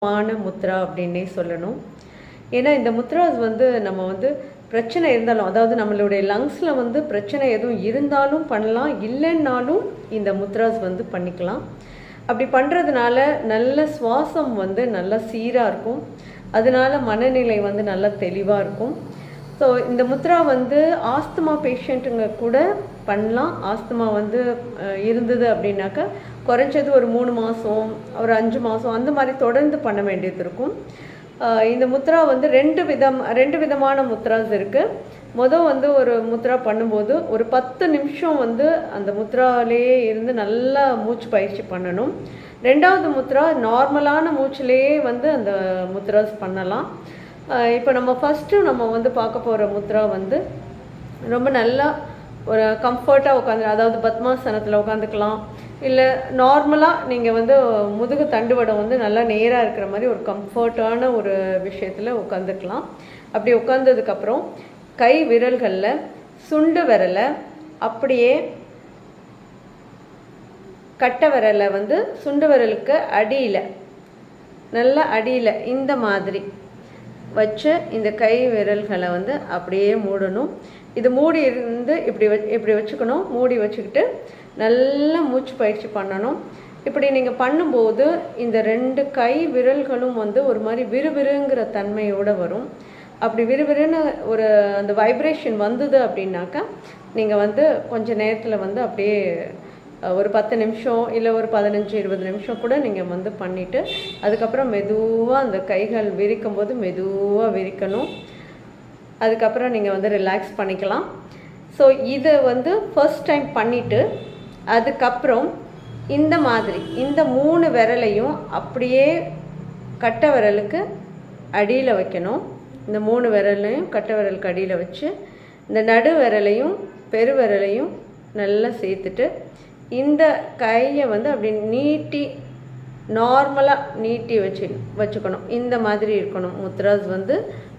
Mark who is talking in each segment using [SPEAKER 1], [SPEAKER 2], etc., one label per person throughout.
[SPEAKER 1] மான முத்ரா அப்படின்னே சொல்லணும். ஏன்னா இந்த முத்ராஸ் நம்ம பிரச்சனை இருந்தாலும், அதாவது நம்மளுடைய லங்ஸில் பிரச்சனை எதுவும் இருந்தாலும் பண்ணலாம், இல்லைன்னாலும் இந்த முத்ராஸ் பண்ணிக்கலாம். அப்படி பண்ணுறதுனால நல்ல சுவாசம் நல்லா சீராக இருக்கும், அதனால மனநிலை நல்லா தெளிவாக இருக்கும். ஸோ இந்த முத்ரா ஆஸ்துமா பேஷண்ட்டுங்க கூட பண்ணலாம். ஆஸ்துமா இருந்தது அப்படின்னாக்கா குறைஞ்சது ஒரு 3 மாதம், ஒரு 5 மாதம் அந்த மாதிரி தொடர்ந்து பண்ண வேண்டியது இருக்கும். இந்த முத்ரா ரெண்டு விதமான முத்ராஸ் இருக்குது. ஒரு முத்ரா பண்ணும்போது ஒரு 10 நிமிஷம் அந்த முத்ராலேயே இருந்து நல்லா மூச்சு பயிற்சி பண்ணணும். ரெண்டாவது முத்ரா நார்மலான மூச்சிலேயே அந்த முத்ராஸ் பண்ணலாம். இப்போ நம்ம ஃபஸ்ட்டு பார்க்க போகிற முத்ரா ரொம்ப நல்லா ஒரு கம்ஃபர்ட்டாக உட்காந்து, அதாவது பத்மாசனத்தில் உட்காந்துக்கலாம், இல்லை நார்மலாக நீங்கள் முதுகு தண்டுவடம் நல்லா நேராக இருக்கிற மாதிரி ஒரு கம்ஃபர்ட்டான ஒரு விஷயத்தில் உட்காந்துக்கலாம். அப்படி உட்காந்ததுக்கப்புறம் கை விரல்களில் சுண்டு விரலை அப்படியே கட்டை விரலை சுண்டு விரலுக்கு அடியில், நல்லா அடியில் இந்த மாதிரி வச்சு இந்த கை விரல்களை அப்படியே மூடணும். இது மூடி இருந்து இப்படி வச்சுக்கணும். மூடி வச்சுக்கிட்டு நல்லா மூச்சு பயிற்சி பண்ணணும். இப்படி நீங்கள் பண்ணும்போது இந்த 2 கை விரல்களும் ஒரு மாதிரி விறுவிறுங்கிற தன்மையோடு வரும். அப்படி விறுவிறுன்னு அந்த வைப்ரேஷன் வந்தது அப்படின்னாக்கா நீங்கள் கொஞ்சம் நேரத்தில் அப்படியே ஒரு 10 நிமிஷம் இல்லை ஒரு 15-20 நிமிஷம் கூட நீங்கள் பண்ணிவிட்டு அதுக்கப்புறம் மெதுவாக அந்த கைகள் விரிக்கும் போது மெதுவாக விரிக்கணும். அதுக்கப்புறம் நீங்கள் ரிலாக்ஸ் பண்ணிக்கலாம். ஸோ இதை ஃபர்ஸ்ட் டைம் பண்ணிவிட்டு அதுக்கப்புறம் இந்த மாதிரி இந்த 3 விரலையும் அப்படியே கட்டை விரலுக்கு அடியில் வைக்கணும். இந்த 3 விரலையும் கட்டை விரலுக்கு அடியில் வச்சு இந்த நடு விரலையும் பெரு விரலையும் நல்லா சேர்த்துட்டு இந்த கையை அப்படி நீட்டி நார்மலாக நீட்டி வச்சுக்கணும். இந்த மாதிரி இருக்கணும். முத்ராஸ்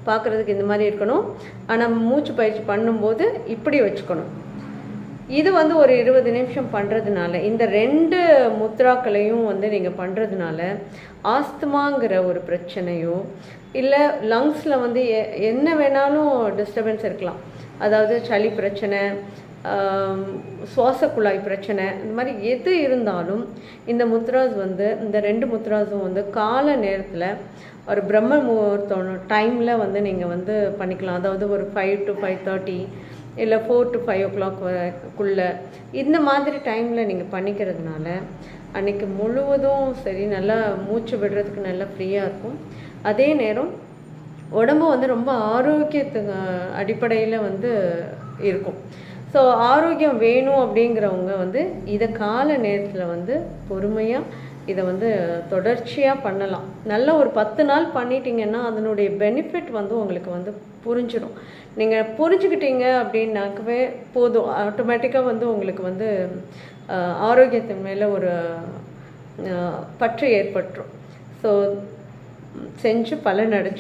[SPEAKER 1] பார்க்குறதுக்கு இந்த மாதிரி இருக்கணும். ஆனால் மூச்சு பயிற்சி பண்ணும்போது இப்படி வச்சுக்கணும். இது ஒரு 20 நிமிஷம் பண்ணுறதுனால, இந்த 2 முத்ராக்களையும் நீங்கள் பண்ணுறதுனால ஆஸ்துமாங்கிற ஒரு பிரச்சனையோ இல்லை லங்ஸில் என்ன வேணாலும் டிஸ்டர்பன்ஸ் இருக்கலாம். அதாவது சளி பிரச்சனை, சுவாச குழாய் பிரச்சனை, இந்த மாதிரி எது இருந்தாலும் இந்த முத்ராஸ் இந்த 2 முத்ராஸும் கால நேரத்தில் ஒரு பிரம்ம முகூர்த்தம் டைமில் நீங்கள் பண்ணிக்கலாம். அதாவது ஒரு 5 to 5:30 இல்லை 4 to 5 o'clock இந்த மாதிரி டைமில் நீங்கள் பண்ணிக்கிறதுனால அன்றைக்கி முழுவதும் சரி நல்லா மூச்சு விடுறதுக்கு நல்லா ஃப்ரீயாக இருக்கும். அதே நேரம் உடம்பு ரொம்ப ஆரோக்கியத்துக்கு அடிப்படையில் இருக்கும். ஸோ ஆரோக்கியம் வேணும் அப்படிங்கிறவங்க இதை கால நேரத்தில் பொறுமையாக இதை தொடர்ச்சியாக பண்ணலாம். நல்ல ஒரு 10 நாள் பண்ணிட்டீங்கன்னா அதனுடைய பெனிஃபிட் உங்களுக்கு புரிஞ்சிடும். நீங்கள் புரிஞ்சுக்கிட்டீங்க அப்படின்னாக்கவே போதும், ஆட்டோமேட்டிக்காக உங்களுக்கு ஆரோக்கியத்தின் மேலே ஒரு பற்று ஏற்பட்டுரும். ஸோ செஞ்சு பலனடைஞ்சு